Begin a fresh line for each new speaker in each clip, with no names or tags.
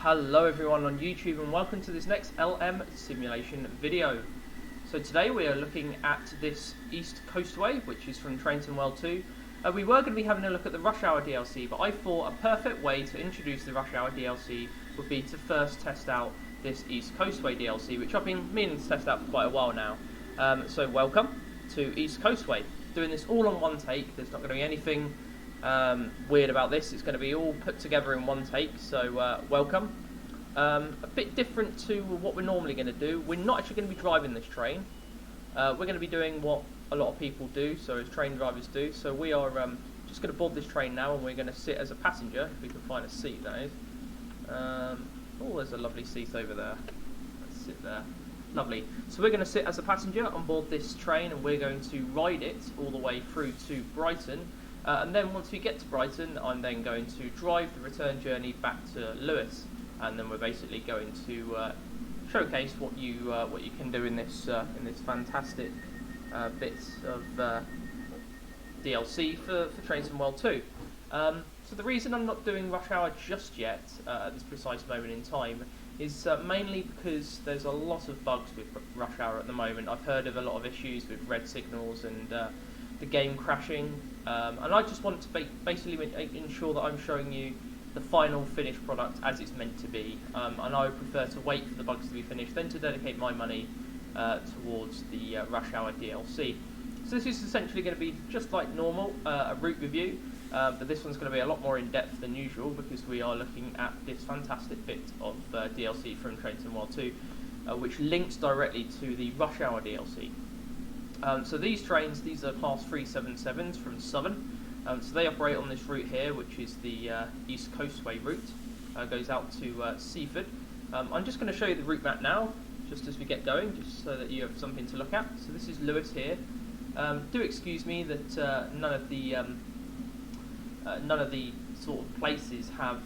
Hello everyone on YouTube and welcome to this next LM simulation video. So today we are looking at this East Coastway, which is from Trains and World 2. We were going to be having a look at the Rush Hour DLC, but I thought a perfect way to introduce the Rush Hour DLC would be to first test out this East Coastway DLC, which I've been meaning to test out for quite a while now. So welcome to East Coastway. Doing this all on one take, there's not going to be anything weird about this. It's going to be all put together in one take, so welcome. A bit different to what we're normally going to do. We're not actually going to be driving this train. We're going to be doing what a lot of people do, so as train drivers do. So we are just going to board this train now, and we're going to sit as a passenger, if we can find a seat, that is. Oh, there's a lovely seat over there. Let's sit there. Lovely. So we're going to sit as a passenger on board this train, and we're going to ride it all the way through to Brighton. And then once we get to Brighton, I'm then going to drive the return journey back to Lewes, and then we're basically going to showcase what you can do in this fantastic bit of DLC for Trains and World 2. So the reason I'm not doing Rush Hour just yet at this precise moment in time is mainly because there's a lot of bugs with Rush Hour at the moment. I've heard of a lot of issues with red signals and the game crashing, and I just want to basically ensure that I'm showing you the final finished product as it's meant to be, and I would prefer to wait for the bugs to be finished than to dedicate my money towards the Rush Hour DLC. So this is essentially going to be just like normal, a route review, but this one's going to be a lot more in depth than usual because we are looking at this fantastic bit of DLC from Trains and World 2, which links directly to the Rush Hour DLC. So these trains, these are class 377s from Southern, so they operate on this route here, which is the East Coastway route, goes out to Seaford. I'm just going to show you the route map now, just as we get going, just so that you have something to look at. So this is Lewes here. Do excuse me that none of the sort of places have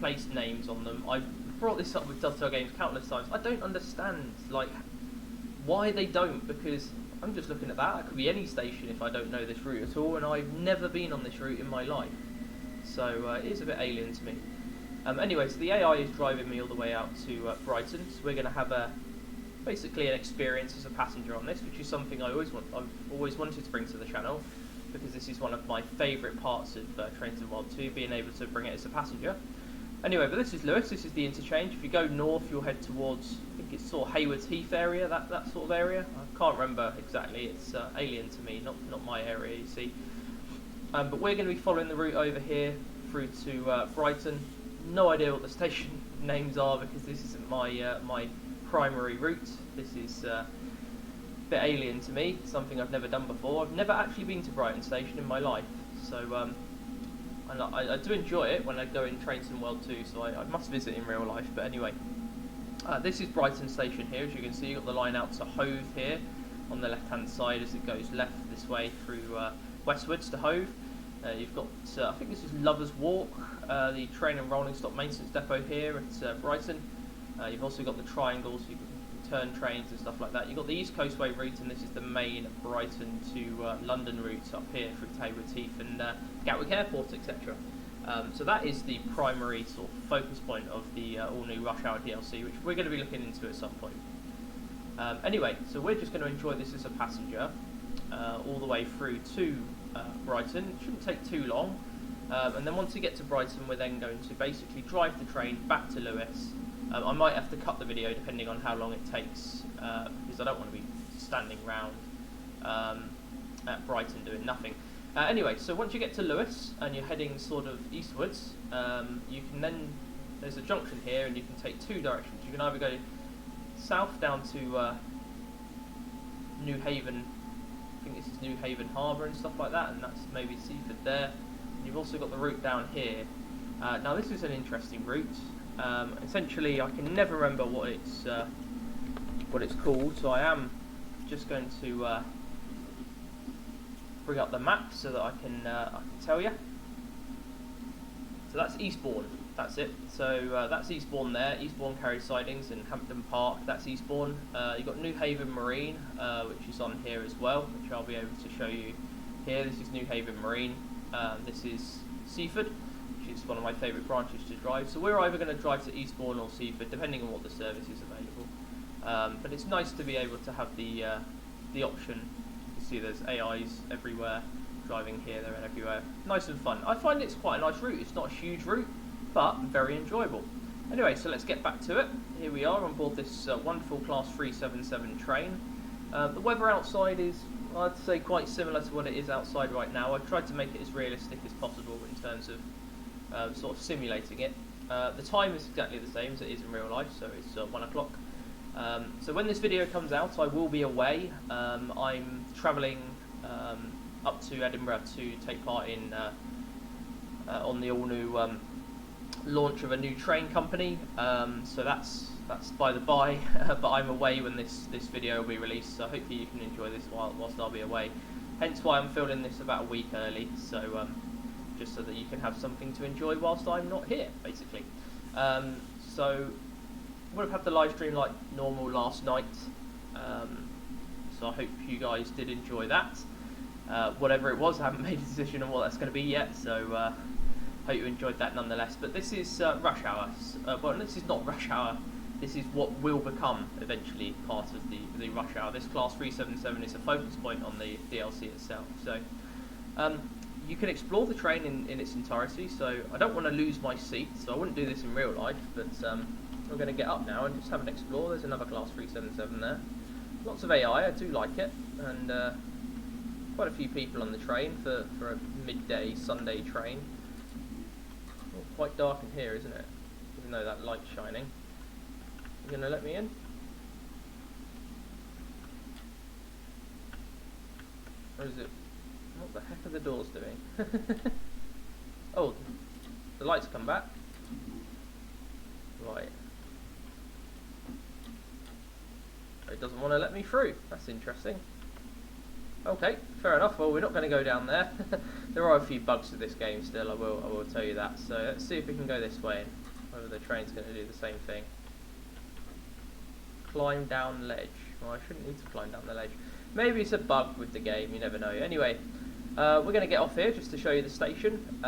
place names on them. I've brought this up with Dovetail Games countless times. I don't understand why they don't, because I'm just looking at that. It could be any station if I don't know this route at all, and I've never been on this route in my life. So it is a bit alien to me. Anyway, so the AI is driving me all the way out to Brighton, so we're going to have basically an experience as a passenger on this, which is something I've always wanted to bring to the channel, because this is one of my favourite parts of Trains and World 2, being able to bring it as a passenger. Anyway, but this is Lewes, this is the interchange. If you go north, you'll head towards, I think it's sort of Haywards Heath area, that sort of area. I can't remember exactly, it's alien to me, not my area, you see. But we're going to be following the route over here through to Brighton. No idea what the station names are, because this isn't my my primary route. This is a bit alien to me, something I've never done before. I've never actually been to Brighton Station in my life, so and I do enjoy it when I go in Trains and World 2, so I must visit in real life. But anyway, this is Brighton Station here. As you can see, you've got the line out to Hove here on the left hand side as it goes left this way through westwards to Hove. You've got, I think this is Lovers Walk, the train and rolling stock maintenance depot here at Brighton. You've also got the triangles, you can turn trains and stuff like that. You've got the East Coastway route, and this is the main Brighton to London route up here through Haywards Heath and Gatwick Airport, etc. So that is the primary sort of focus point of the all-new Rush Hour DLC, which we're going to be looking into at some point. Anyway, so we're just going to enjoy this as a passenger all the way through to Brighton. It shouldn't take too long, and then once we get to Brighton, we're then going to basically drive the train back to Lewes. I might have to cut the video depending on how long it takes, because I don't want to be standing round at Brighton doing nothing. Anyway, so once you get to Lewes and you're heading sort of eastwards, you can then, there's a junction here, and you can take two directions. You can either go south down to New Haven, I think this is New Haven Harbour and stuff like that, and that's maybe Seaford there. And you've also got the route down here. Now this is an interesting route. Essentially, I can never remember what it's called, so I am just going to bring up the map so that I can tell you. So that's Eastbourne. That's it. So that's Eastbourne there. Eastbourne carries sidings, and Hampton Park. That's Eastbourne. You've got New Haven Marine, which is on here as well, which I'll be able to show you here. This is New Haven Marine. This is Seaford, which it's one of my favourite branches to drive. So we're either going to drive to Eastbourne or Seaford, depending on what the service is available. But it's nice to be able to have the option. You can see there's AIs everywhere, driving here, there and everywhere. Nice and fun. I find it's quite a nice route. It's not a huge route, but very enjoyable. Anyway, so let's get back to it. Here we are on board this wonderful Class 377 train. The weather outside is, I'd say, quite similar to what it is outside right now. I've tried to make it as realistic as possible in terms of sort of simulating it. The time is exactly the same as it is in real life, so it's 1 o'clock. So when this video comes out, I will be away. I'm travelling up to Edinburgh to take part in on the all-new launch of a new train company. So that's by the by, but I'm away when this video will be released, so hopefully you can enjoy this whilst I'll be away. Hence why I'm filming this about a week early, so just so that you can have something to enjoy whilst I'm not here, basically. So would have had the live stream like normal last night, so I hope you guys did enjoy that. Whatever it was, I haven't made a decision on what that's going to be yet, so hope you enjoyed that nonetheless. But this is rush hour. Well, this is not rush hour. This is what will become eventually part of the rush hour. This Class 377 is a focus point on the DLC itself. So you can explore the train in its entirety. So I don't want to lose my seat, so I wouldn't do this in real life. But we're going to get up now and just have an explore. There's another Class 377 there. Lots of AI. I do like it, and quite a few people on the train for a midday Sunday train. Oh, quite dark in here, isn't it? Even though that light's shining. You gonna let me in? Or is it? What the heck are the doors doing? Oh, the lights come back. Right. It doesn't want to let me through. That's interesting. Okay, fair enough. Well, we're not going to go down there. There are a few bugs to this game still. I will tell you that. So let's see if we can go this way. Whether the train's going to do the same thing. Climb down ledge. Well, I shouldn't need to climb down the ledge. Maybe it's a bug with the game, you never know. Anyway, we're going to get off here just to show you the station.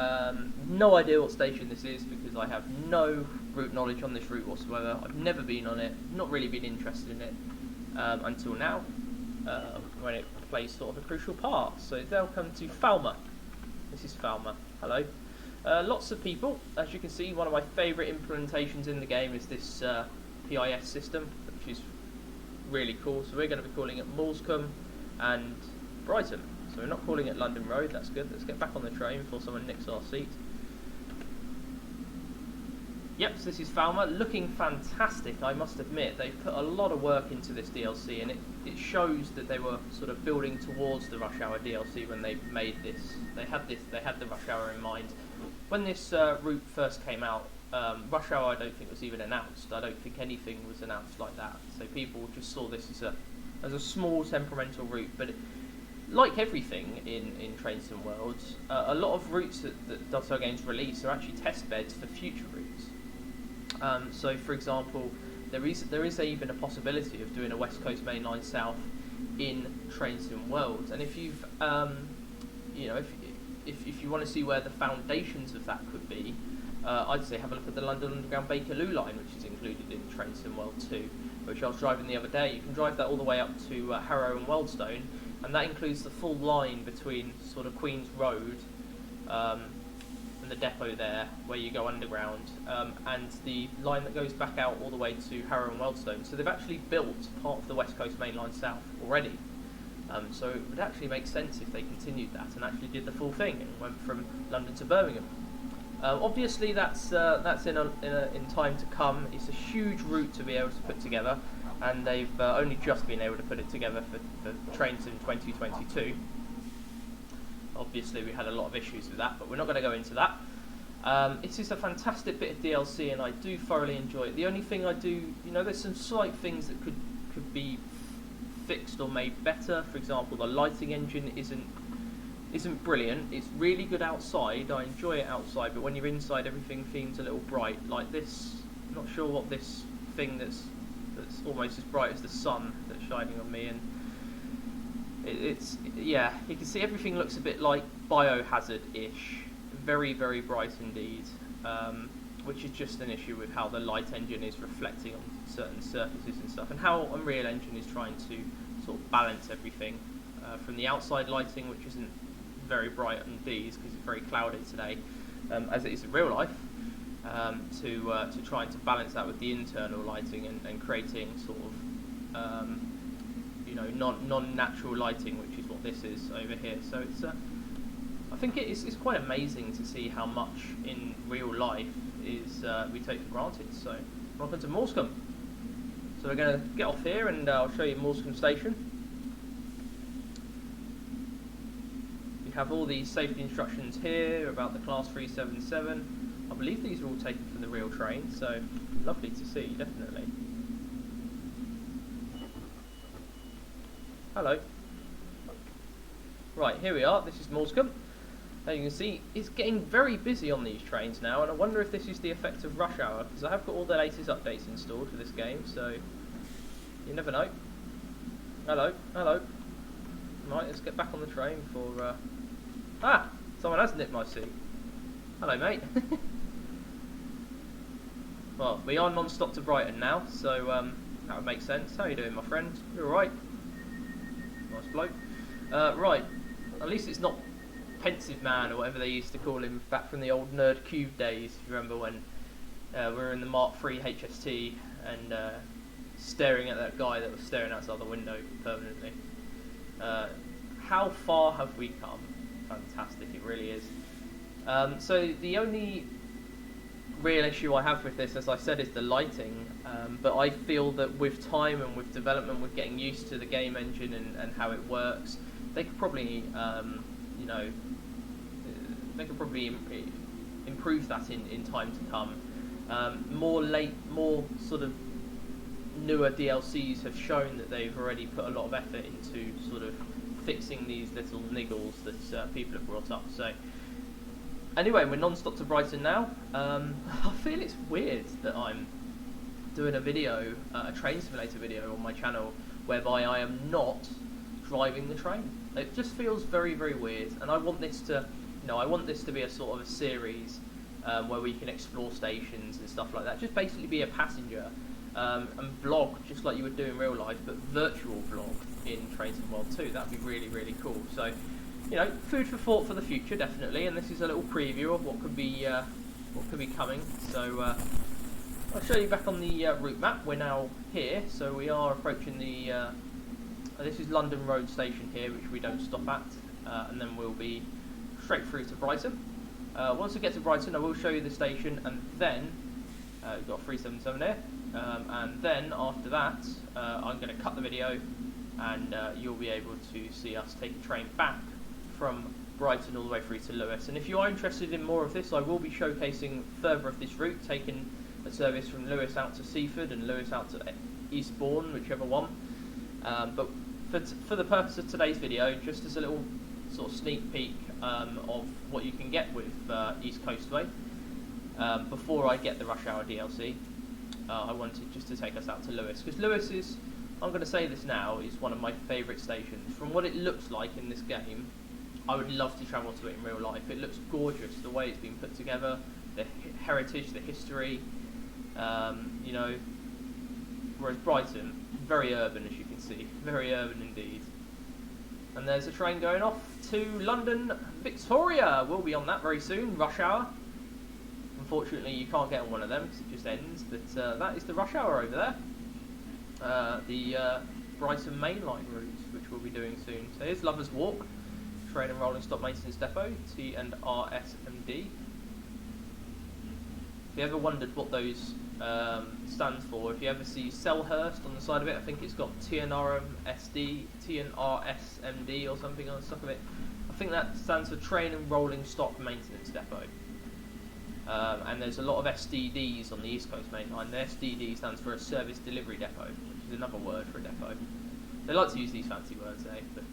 No idea what station this is because I have no route knowledge on this route whatsoever. I've never been on it, not really been interested in it until now, when it plays sort of a crucial part. So welcome to Falmer. This is Falmer. Hello. Lots of people. As you can see, one of my favourite implementations in the game is this PIS system, which is really cool. So we're going to be calling it Moulscombe and Brighton. So we're not calling it London Road. That's good. Let's get back on the train before someone nicks our seat. Yep, so this is Falmer, looking fantastic, I must admit. They've put a lot of work into this DLC, and it shows that they were sort of building towards the Rush Hour DLC when they made this. They had the Rush Hour in mind. When this route first came out, Rush Hour I don't think was even announced. I don't think anything was announced like that. So people just saw this as a small temperamental route, but like everything in Trains and Worlds, a lot of routes that Dotto Games release are actually test beds for future routes. So, for example, there is even a possibility of doing a West Coast Main Line South in Trains and Worlds, and if you've, if you want to see where the foundations of that could be, I'd say have a look at the London Underground Bakerloo line, which is included in Trains and World 2, which I was driving the other day. You can drive that all the way up to Harrow and Wealdstone, and that includes the full line between sort of Queen's Road and the depot there, where you go underground, and the line that goes back out all the way to Harrow and Wealdstone. So they've actually built part of the West Coast Main Line South already. So it would actually make sense if they continued that and actually did the full thing and went from London to Birmingham. Obviously, that's in time to come. It's a huge route to be able to put together, and they've only just been able to put it together for trains in 2022. Obviously, we had a lot of issues with that, but we're not going to go into that. It is a fantastic bit of DLC, and I do thoroughly enjoy it. The only thing I do, there's some slight things that could be fixed or made better. For example, the lighting engine isn't brilliant. It's really good outside. I enjoy it outside, but when you're inside, everything seems a little bright. Like this, I'm not sure what this thing that's almost as bright as the sun that's shining on me, and you can see everything looks a bit like Biohazard-ish. very, very bright indeed, which is just an issue with how the light engine is reflecting on certain surfaces and stuff, and how Unreal Engine is trying to sort of balance everything from the outside lighting, which isn't very bright on these because it's very cloudy today, as it is in real life, to trying to balance that with the internal lighting and creating sort of you know, non-natural lighting, which is what this is over here. So it's I think it's quite amazing to see how much in real life is we take for granted. So welcome to Morscombe. So we're going to get off here and I'll show you Morscombe Station. We have all these safety instructions here about the Class 377. I believe these are all taken from the real train, so lovely to see, definitely. Hello. Right, here we are. This is Morscombe. Now you can see it's getting very busy on these trains now, and I wonder if this is the effect of rush hour, because I have got all the latest updates installed for this game, so you never know. Hello, hello. Right, let's get back on the train for... Ah! Someone has nipped my seat. Hello, mate. Well, we are non-stop to Brighton now, so that would make sense. How are you doing, my friend? You alright? Nice bloke. Right, at least it's not Pensive Man or whatever they used to call him back from the old Nerd Cube days. If you remember when we were in the Mark III HST and staring at that guy that was staring outside the window permanently. How far have we come? Fantastic, it really is. So the only real issue I have with this, as I said, is the lighting. But I feel that with time and with development, with getting used to the game engine and how it works, they could probably, you know, they could probably improve that in time to come. More sort of newer DLCs have shown that they've already put a lot of effort into sort of fixing these little niggles that people have brought up. So anyway, we're non-stop to Brighton now. I feel it's weird that I'm doing a video, a train simulator video on my channel, whereby I am not driving the train. It just feels very, very weird, and I want this to, you know, I want this to be a sort of a series where we can explore stations and stuff like that. Just basically be a passenger and vlog just like you would do in real life, but virtual vlog in Trains in World 2. That'd be really, really cool. So, you know, food for thought for the future, definitely. And this is a little preview of what could be coming. So I'll show you back on the route map. We're now here, so we are approaching the. This is London Road Station here, which we don't stop at, and then we'll be straight through to Brighton. Once we get to Brighton, I will show you the station, and then we've got 377 there, and then after that, I'm going to cut the video, and you'll be able to see us take a train back from Brighton all the way through to Lewes. And if you are interested in more of this, I will be showcasing further of this route, taking a service from Lewes out to Seaford and Lewes out to Eastbourne, whichever one. But for the purpose of today's video, just as a little sort of sneak peek of what you can get with East Coastway, before I get the Rush Hour DLC, I wanted just to take us out to Lewes, because Lewes is, I'm going to say this now, is one of my favourite stations. From what it looks like in this game, I would love to travel to it in real life. It looks gorgeous, the way it's been put together, the heritage, the history, you know, whereas Brighton, very urban, as you can see, very urban indeed. And there's a train going off to London Victoria. We'll be on that very soon, Rush Hour. Unfortunately, you can't get on one of them because it just ends, but that is the Rush Hour over there. The Brighton mainline route, which we'll be doing soon. So here's Lovers Walk, Train and Rolling Stock Maintenance Depot, T&RSMD. If you ever wondered what those stands for, if you ever see Selhurst on the side of it, I think it's got TNRMSD, TNRSMD or something on the top of it. I think that stands for Train and Rolling Stock Maintenance Depot. And there's a lot of SDDs on the East Coast Main Line. The SDD stands for a Service Delivery Depot, which is another word for a depot. They like to use these fancy words, eh? But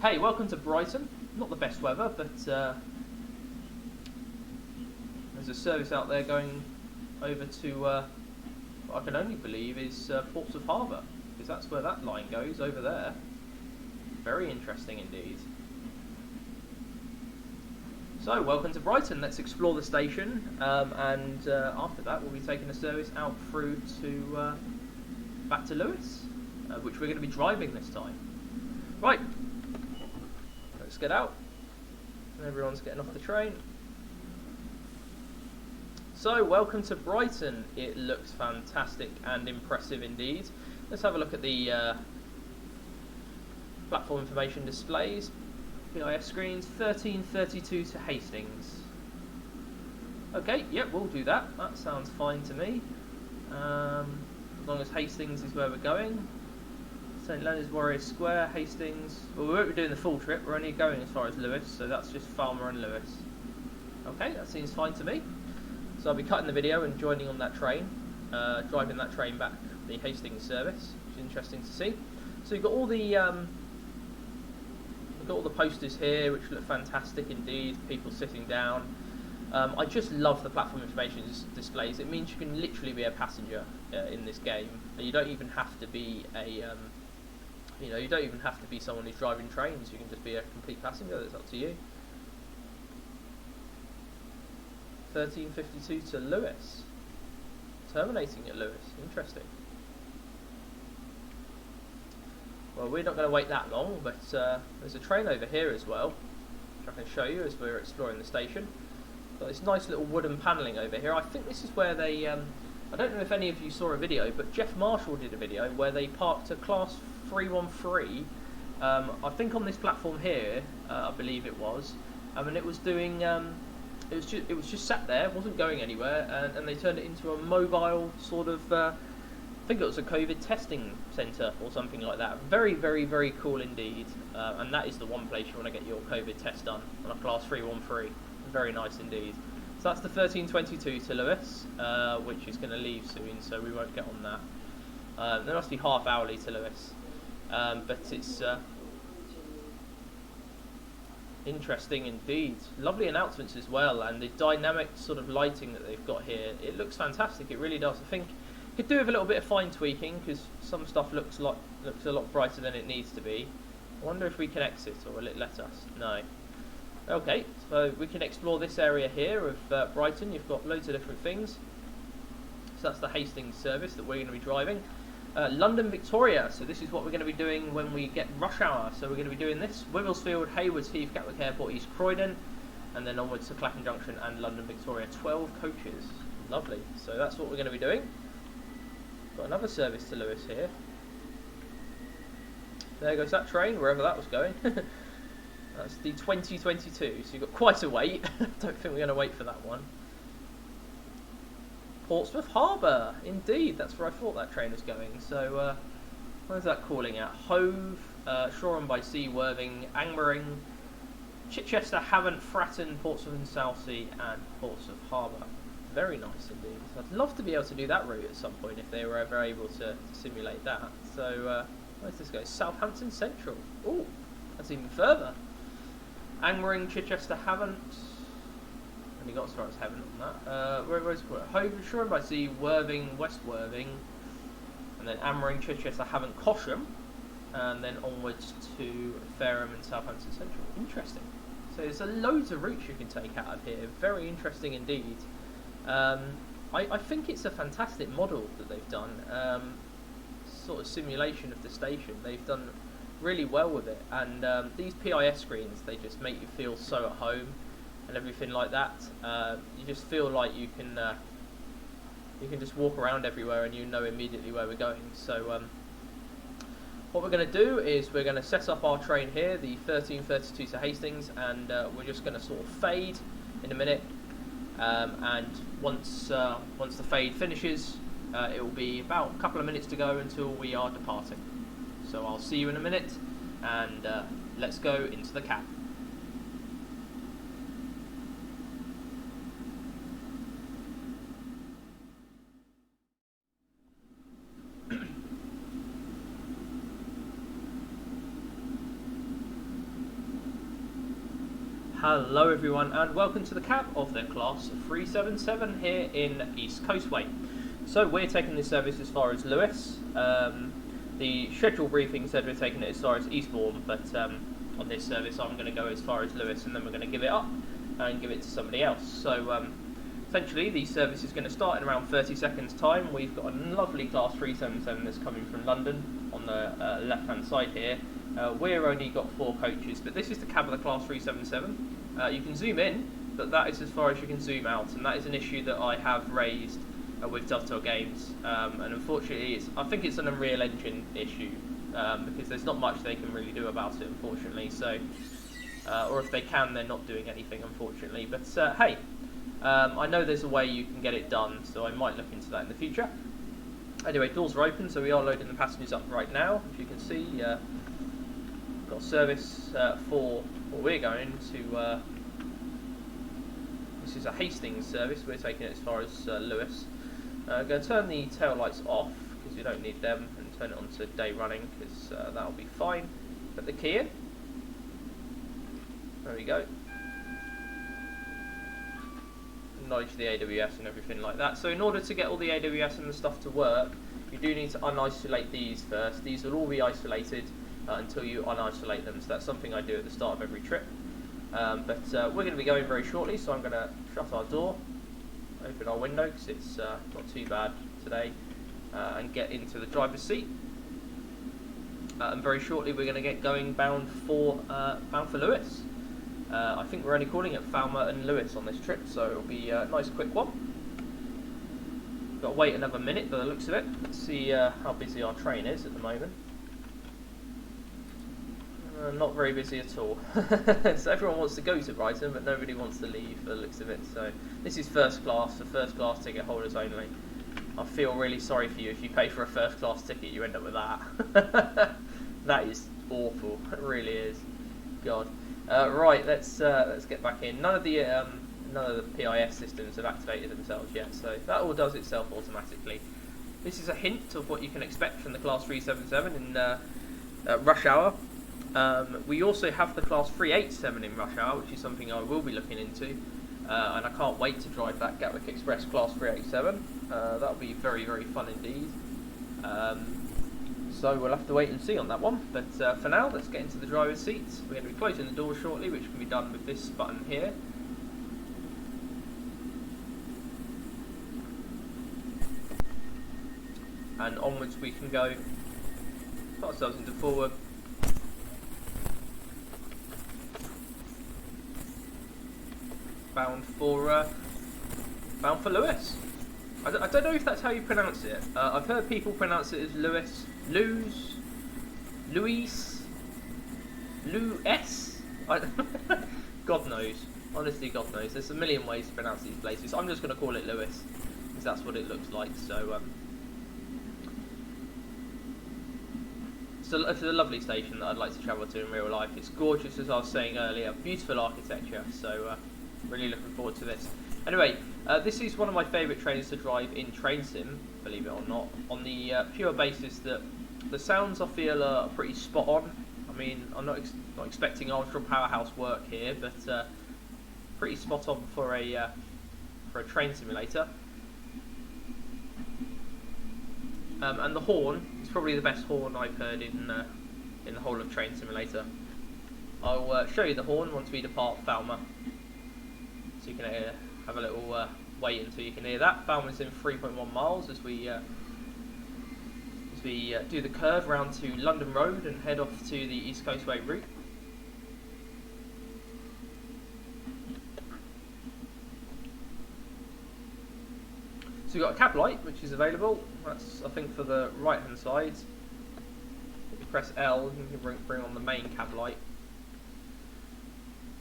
hey, welcome to Brighton. Not the best weather, but there's a service out there going over to what I can only believe is Portsmouth Harbour, because that's where that line goes, over there. Very interesting indeed. So, welcome to Brighton. Let's explore the station, and after that we'll be taking the service out through to back to Lewes, which we're going to be driving this time. Right, let's get out. Everyone's getting off the train. So, welcome to Brighton. It looks fantastic and impressive indeed. Let's have a look at the platform information displays. PIS screens, 1332 to Hastings. Okay, yep, we'll do that. That sounds fine to me. As long as Hastings is where we're going. St Leonard's Warrior Square, Hastings. Well, we won't be doing the full trip. We're only going as far as Lewes, so that's just Farmer and Lewes. Okay, that seems fine to me. So I'll be cutting the video and joining on that train, driving that train back the Hastings service, which is interesting to see. So you've got all the posters here, which look fantastic indeed. People sitting down. I just love the platform information displays. It means you can literally be a passenger in this game. You don't even have to be you don't even have to be someone who's driving trains. You can just be a complete passenger. That's up to you. 1352 to Lewes. Terminating at Lewes. Interesting. Well, we're not going to wait that long, but there's a train over here as well, which I can show you as we're exploring the station. Got this nice little wooden panelling over here. I think this is where they, I don't know if any of you saw a video, but Jeff Marshall did a video where they parked a Class 313, I think on this platform here, I believe it was, and it was doing, it was just sat there, wasn't going anywhere, and they turned it into a mobile sort of, I think it was a COVID testing centre or something like that. Very, very, very cool indeed. And that is the one place you want to get your COVID test done, on a Class 313. Very nice indeed. So that's the 1322 to Lewes, which is going to leave soon, so we won't get on that. There must be half hourly to Lewes, but it's interesting indeed. Lovely announcements as well, and the dynamic sort of lighting that they've got here. It looks fantastic. It really does. I think could do with a little bit of fine tweaking, because some stuff looks a lot brighter than it needs to be. I wonder if we can exit, or will it let us? No. Okay, so we can explore this area here of Brighton. You've got loads of different things. So that's the Hastings service that we're going to be driving. London Victoria, so this is what we're going to be doing when we get rush hour. So we're going to be doing this: Wivelsfield, Haywards Heath, Gatwick Airport, East Croydon, and then onwards to Clapham Junction and London Victoria. 12 coaches. Lovely. So that's what we're going to be doing. Got another service to Lewes here. There goes that train, wherever that was going. That's the 2022, so you've got quite a wait. Don't think we're going to wait for that one. Portsmouth Harbour, indeed, that's where I thought that train was going. So, where's that calling at? Hove, Shoreham by Sea, Worthing, Angmering, Chichester, Havant, Fratton, Portsmouth and Southsea, and Portsmouth Harbour. Very nice indeed. So I'd love to be able to do that route at some point if they were ever able to simulate that. So, where's this go? Southampton Central. Oh, that's even further. Angmering, Chichester, Havant. Only got as far as Havant on that. Where's Hove, Shoreham by Sea, Worthing, West Worthing, and then Angmering, Chichester, Havant, Cosham, and then onwards to Fareham and Southampton Central. Interesting. So there's loads of routes you can take out of here. Very interesting indeed. I think it's a fantastic model that they've done. Sort of simulation of the station. They've done really well with it, and these PIS screens, they just make you feel so at home and everything like that. You just feel like you can just walk around everywhere and you know immediately where we're going. So what we're going to do is we're going to set up our train here, the 1332 to Hastings, and we're just going to sort of fade in a minute, and once the fade finishes, it will be about a couple of minutes to go until we are departing. So I'll see you in a minute, and let's go into the cab. Hello everyone, and welcome to the cab of the Class 377 here in East Coastway. So we're taking this service as far as Lewes. The schedule briefing said we're taking it as far as Eastbourne, but on this service I'm going to go as far as Lewes, and then we're going to give it up and give it to somebody else. So essentially the service is going to start in around 30 seconds time. We've got a lovely Class 377 that's coming from London on the left hand side here. We're only got 4 coaches, but this is the cab of the Class 377. You can zoom in, but that is as far as you can zoom out, and that is an issue that I have raised with Dovetail Games, and unfortunately I think it's an Unreal Engine issue, because there's not much they can really do about it, unfortunately. So or if they can, they're not doing anything, unfortunately. But hey, I know there's a way you can get it done, so I might look into that in the future. Anyway, doors are open, so we are loading the passengers up right now. As you can see, got service for, well, we're going to, this is a Hastings service, we're taking it as far as Lewes. Going to turn the tail lights off, because you don't need them, and turn it on to day running, because that'll be fine. Put the key in. There we go. Acknowledge the AWS and everything like that. So in order to get all the AWS and the stuff to work, you do need to unisolate these first. These will all be isolated until you unisolate them, so that's something I do at the start of every trip. But we're going to be going very shortly, so I'm going to shut our door, open our window because it's not too bad today, and get into the driver's seat. And very shortly we're going to get going bound for Lewes. I think we're only calling it Falmouth and Lewes on this trip, so it'll be a nice quick one. Got to wait another minute by the looks of it. Let's see how busy our train is at the moment. Not very busy at all. So everyone wants to go to Brighton, but nobody wants to leave by the looks of it. So this is first class, the first class ticket holders only. I feel really sorry for you if you pay for a first class ticket, you end up with that. That is awful. It really is. God. Right, let's get back in. None of the PIS systems have activated themselves yet, so that all does itself automatically. This is a hint of what you can expect from the Class 377 in rush hour. We also have the Class 387 in rush hour, which is something I will be looking into, and I can't wait to drive that Gatwick Express Class 387. That'll be very, very fun indeed. So we'll have to wait and see on that one, but for now, let's get into the driver's seats. We're going to be closing the door shortly, which can be done with this button here. And onwards we can go. Put ourselves into forward. Bound for Lewes. I don't know if that's how you pronounce it. I've heard people pronounce it as Lewes, Lewes. God knows. Honestly, God knows. There's a million ways to pronounce these places. I'm just going to call it Lewes, because that's what it looks like. So, it's a lovely station that I'd like to travel to in real life. It's gorgeous, as I was saying earlier. Beautiful architecture. So, really looking forward to this. Anyway, this is one of my favourite trains to drive in train sim, believe it or not, on the pure basis that the sounds I feel are pretty spot on. I mean, I'm not expecting ultra powerhouse work here, but pretty spot on for a train simulator. And the horn is probably the best horn I've heard in the whole of Train Simulator. I'll show you the horn once we depart Falmouth, so you can have a little wait until you can hear that. Falmouth's in 3.1 miles as we do the curve round to London Road and head off to the East Coastway route. So we've got a cab light which is available. That's, I think, for the right hand side. If you press L, you can bring on the main cab light.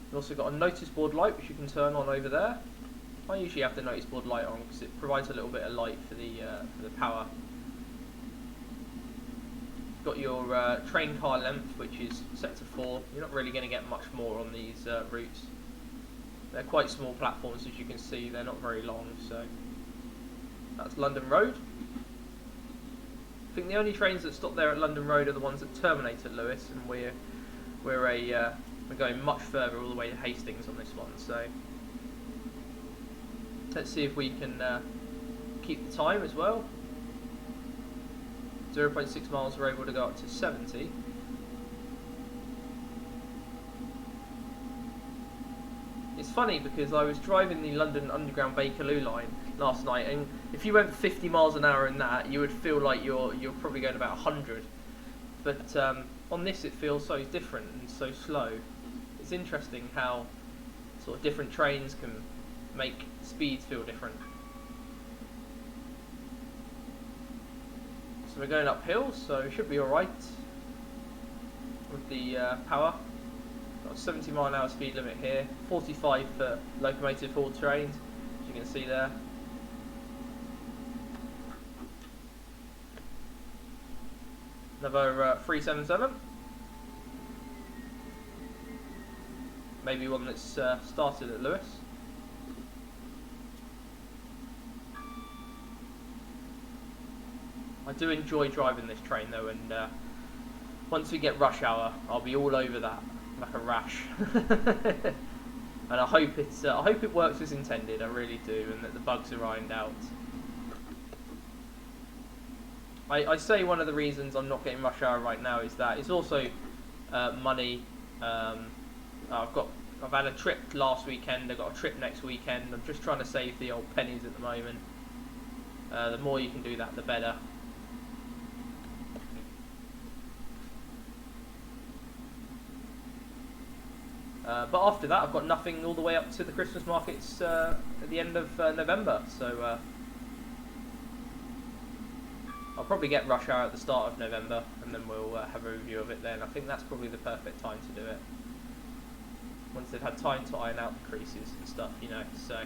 We've also got a notice board light which you can turn on over there. I usually have the notice board light on because it provides a little bit of light for the power. Got your train car length, which is set to 4. You're not really going to get much more on these routes. They're quite small platforms, as you can see. They're not very long, so that's London Road. I think the only trains that stop there at London Road are the ones that terminate at Lewes, and we're going much further all the way to Hastings on this one. So let's see if we can keep the time as well. 0.6 miles, we're able to go up to 70. It's funny because I was driving the London Underground Bakerloo line last night, and if you went 50 miles an hour in that, you would feel like you're probably going about 100. But on this, it feels so different and so slow. It's interesting how sort of different trains can make speeds feel different. So we're going uphill, so it should be alright with the power. Got a 70 mile an hour speed limit here, 45 for locomotive hauled trains, as you can see there. Another 377. Maybe one that's started at Lewes. I do enjoy driving this train though, and once we get rush hour, I'll be all over that like a rash. And I hope it works as intended. I really do, and that the bugs are ironed out. I say one of the reasons I'm not getting rush hour right now is that it's also money. I've had a trip last weekend. I've got a trip next weekend. I'm just trying to save the old pennies at the moment. The more you can do that, the better. But after that, I've got nothing all the way up to the Christmas markets at the end of November. So I'll probably get rush hour at the start of November, and then we'll have a review of it then. I think that's probably the perfect time to do it. Once they've had time to iron out the creases and stuff, you know, so.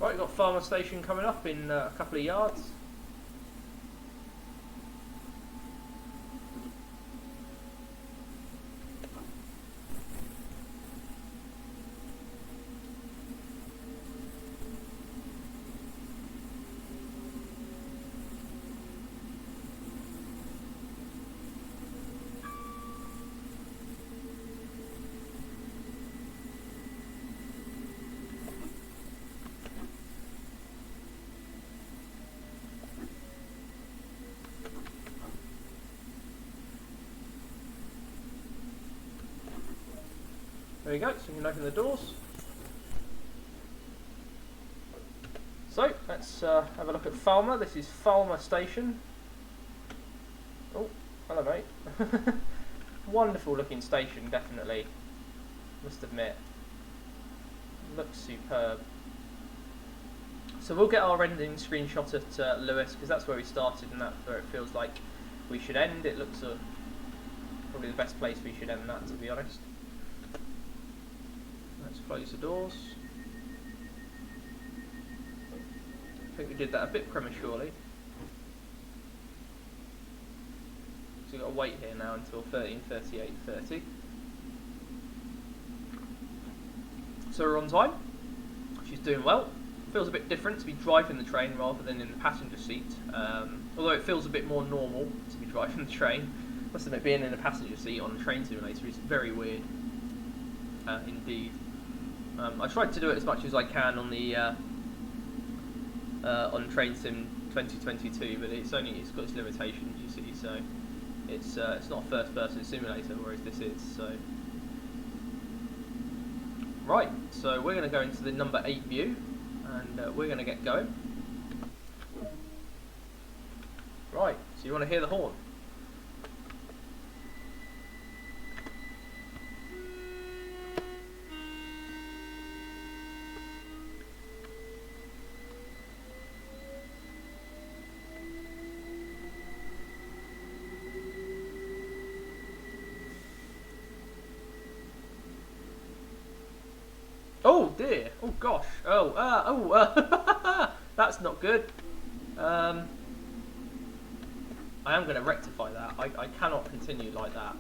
Right, we've got Farmer Station coming up in a couple of yards. There you go, so you can open the doors. So, let's have a look at Falmer. This is Falmer Station. Oh, hello mate. Wonderful looking station, definitely. Must admit. Looks superb. So we'll get our ending screenshot at Lewes, because that's where we started and that's where it feels like we should end. It looks probably the best place we should end that, to be honest. Let's close the doors. I think we did that a bit prematurely. So we've got to wait here now until 13:38:30. So we're on time. She's doing well. Feels a bit different to be driving the train rather than in the passenger seat. Although it feels a bit more normal to be driving the train. Must admit, being in a passenger seat on a train simulator is very weird. Indeed. I tried to do it as much as I can on the on Train Sim 2022, but it's got its limitations, you see. So it's not a first-person simulator, whereas this is. So right, so we're going to go into the number 8 view, and we're going to get going. Right, so you want to hear the horn? Oh dear! Oh gosh! That's not good. I am going to rectify that. I cannot continue like that.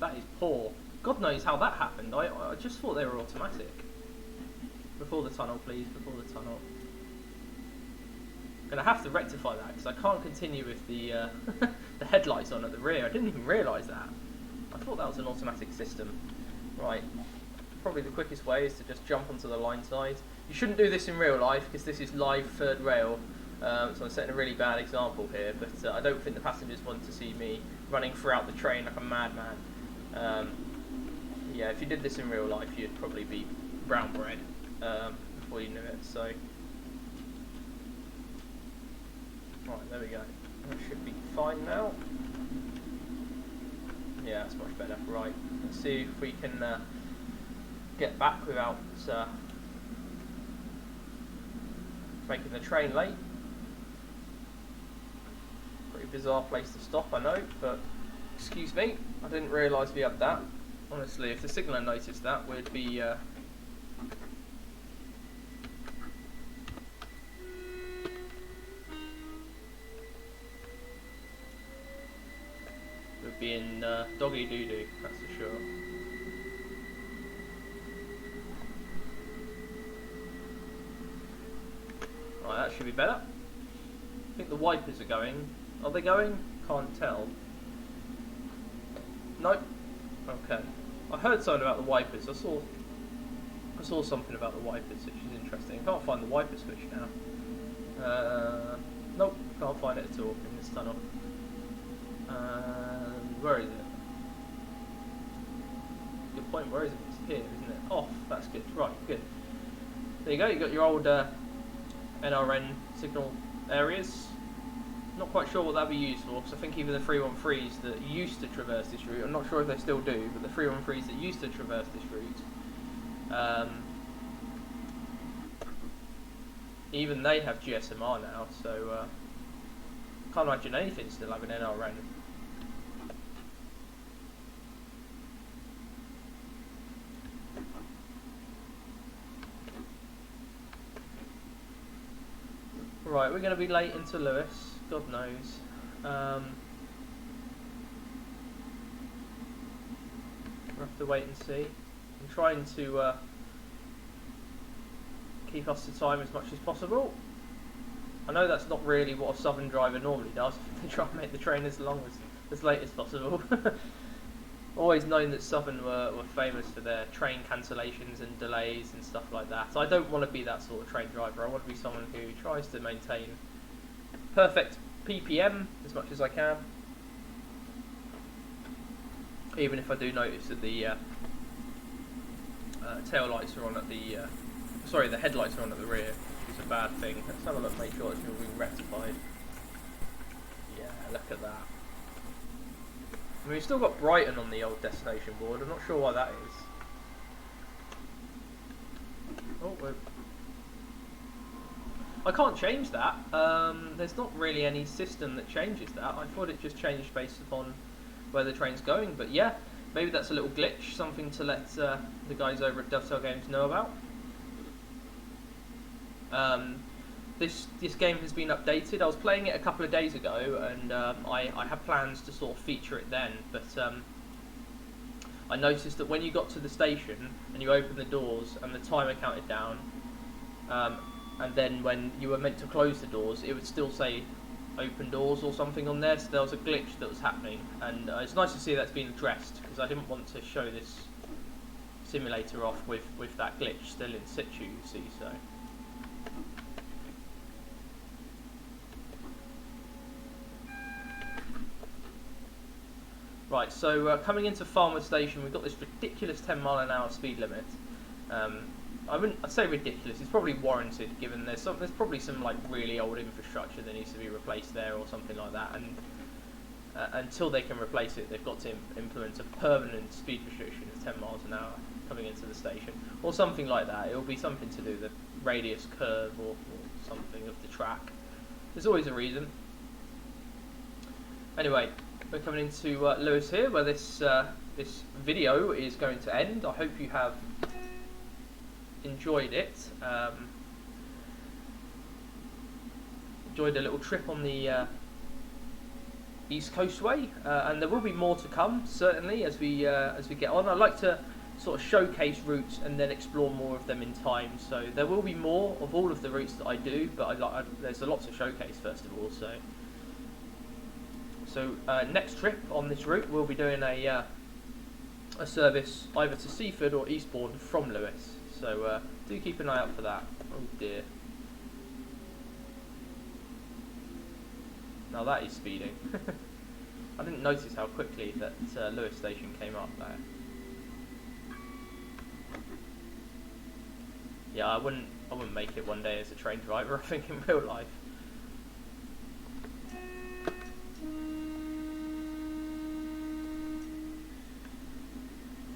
That is poor. God knows how that happened. I just thought they were automatic. Before the tunnel, please. Before the tunnel. I'm going to have to rectify that because I can't continue with the the headlights on at the rear. I didn't even realise that. I thought that was an automatic system. Right. probably the quickest way is to just jump onto the line side. You shouldn't do this in real life because this is live third rail, so I'm setting a really bad example here, but I don't think the passengers want to see me running throughout the train like a madman. Yeah, if you did this in real life, you'd probably be brown bread before you knew it. So, right, there we go. That should be fine now. Yeah, that's much better. Right, let's see if we can get back without making the train late. Pretty bizarre place to stop, I know, but excuse me, I didn't realise we had that. Honestly, if the signaller noticed that, we'd be in doggy doo-doo, that's for sure. Right, that should be better. I think the wipers are going. Are they going? Can't tell. Nope. Okay. I heard something about the wipers. I saw something about the wipers, which is interesting. I can't find the wiper switch now. Nope, can't find it at all in this tunnel. Where is it? Good point, where is it? It's here, isn't it? Off, that's good. Right, good. There you go, you got your old NRN signal areas. Not quite sure what that'd be used for, because I think even the 313s that used to traverse this route, I'm not sure if they still do, but the 313s that used to traverse this route, even they have GSMR now, so can't imagine anything still having NRN. Right, we're going to be late into Lewes, God knows. We'll have to wait and see. I'm trying to keep us to time as much as possible. I know that's not really what a southern driver normally does. They try and make the train as late as possible. Always known that Southern were famous for their train cancellations and delays and stuff like that. So I don't want to be that sort of train driver. I want to be someone who tries to maintain perfect PPM as much as I can. Even if I do notice that the tail lights are on at the the headlights are on at the rear, which is a bad thing. Let's have a look, make sure it's all being rectified. Yeah, look at that. I mean, we've still got Brighton on the old destination board. I'm not sure why that is. Oh, I can't change that. There's not really any system that changes that. I thought it just changed based upon where the train's going. But yeah, maybe that's a little glitch, something to let the guys over at Dovetail Games know about. This game has been updated. I was playing it a couple of days ago, and I had plans to sort of feature it then, but I noticed that when you got to the station and you opened the doors and the timer counted down, and then when you were meant to close the doors, it would still say open doors or something on there, so there was a glitch that was happening, and it's nice to see that's been addressed, because I didn't want to show this simulator off with that glitch still in situ, you see, so... Right, so coming into Farmer Station, we've got this ridiculous 10-mile-an-hour speed limit. I'd say ridiculous. It's probably warranted, given there's probably some like really old infrastructure that needs to be replaced there or something like that. And until they can replace it, they've got to implement a permanent speed restriction of 10 miles an hour coming into the station, or something like that. It will be something to do with the radius curve or something of the track. There's always a reason. Anyway. We're coming into Lewes here, where this video is going to end. I hope you have enjoyed it. Enjoyed a little trip on the East Coastway, and there will be more to come, certainly, as we get on. I'd like to sort of showcase routes and then explore more of them in time. So there will be more of all of the routes that I do, but there's a lot to showcase first of all. So next trip on this route, we'll be doing a a service either to Seaford or Eastbourne from Lewes. So do keep an eye out for that. Oh dear. Now that is speeding. I didn't notice how quickly that Lewes station came up there. Yeah, I wouldn't make it one day as a train driver, I think, in real life.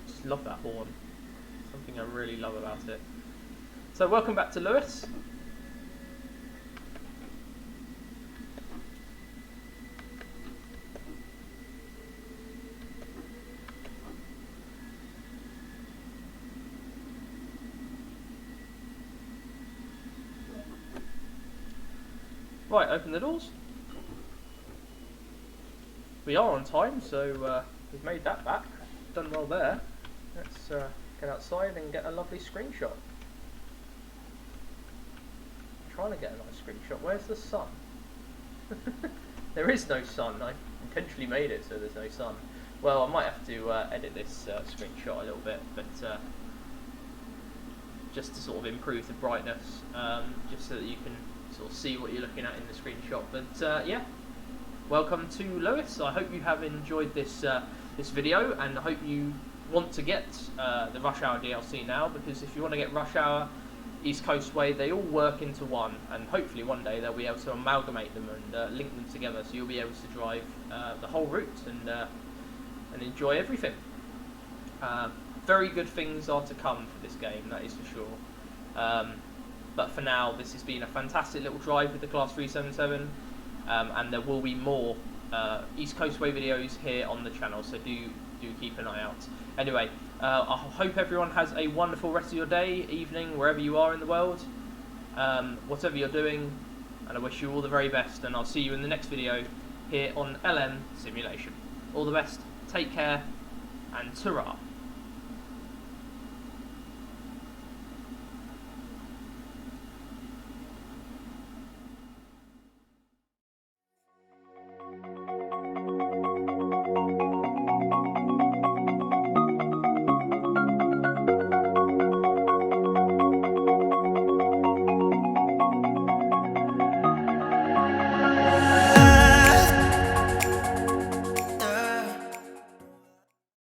Just love that horn. Something I really love about it. So welcome back to Lewes. Right, open the doors. We are on time, so we've made that back. Done well there. Let's get outside and get a lovely screenshot. I'm trying to get a nice screenshot. Where's the sun? There is no sun. I intentionally made it so there's no sun. Well, I might have to edit this screenshot a little bit, but just to sort of improve the brightness, just so that you can sort of see what you're looking at in the screenshot. But yeah, welcome to Lewes. I hope you have enjoyed this this video, and I hope you want to get the Rush Hour DLC now, because if you want to get Rush Hour, East Coastway, they all work into one, and hopefully one day they'll be able to amalgamate them and link them together, so you'll be able to drive the whole route and enjoy everything. Very good things are to come for this game, that is for sure. But for now, this has been a fantastic little drive with the Class 377, and there will be more East Coastway videos here on the channel, so do keep an eye out. Anyway, I hope everyone has a wonderful rest of your day, evening, wherever you are in the world, whatever you're doing, and I wish you all the very best, and I'll see you in the next video here on LM Simulation. All the best, take care, and ta-ra!